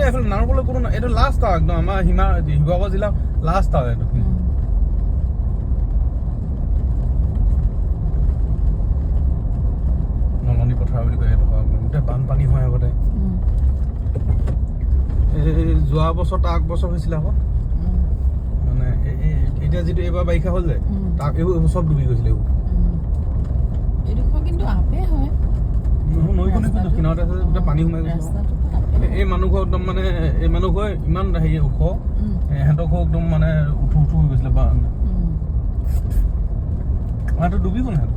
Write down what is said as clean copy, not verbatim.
এইফালে নাৰবলৈ কোনো নাই, এইটো লাষ্ট আৰু একদম আমাৰ শিৱসাগৰ জিলাৰ লাষ্ট আৰু এইটো নলনি পথাৰ বুলি কয়। গোটেই বানপানী হয় আগতে। এই যোৱা বছৰ তাৰ আগবছৰ হৈছিলে আকৌ মানে এতিয়া যিটো এইবাৰ বাৰিষা হ'ল যে তাক এইবোৰ চব ডুবি গৈছিলে। নৈখনে কিন্তু কিনাৰতে আছে, গোটেই পানী সোমাই গৈছে। এই মানুহ ঘৰ একদম মানে এই মানুহ ঘৰ ইমান হেৰি ওখ, সিহঁতৰ ঘৰ একদম মানে উঠো হৈ গৈছিলে। বানটো ডুবি গ'ল সিহঁতৰ।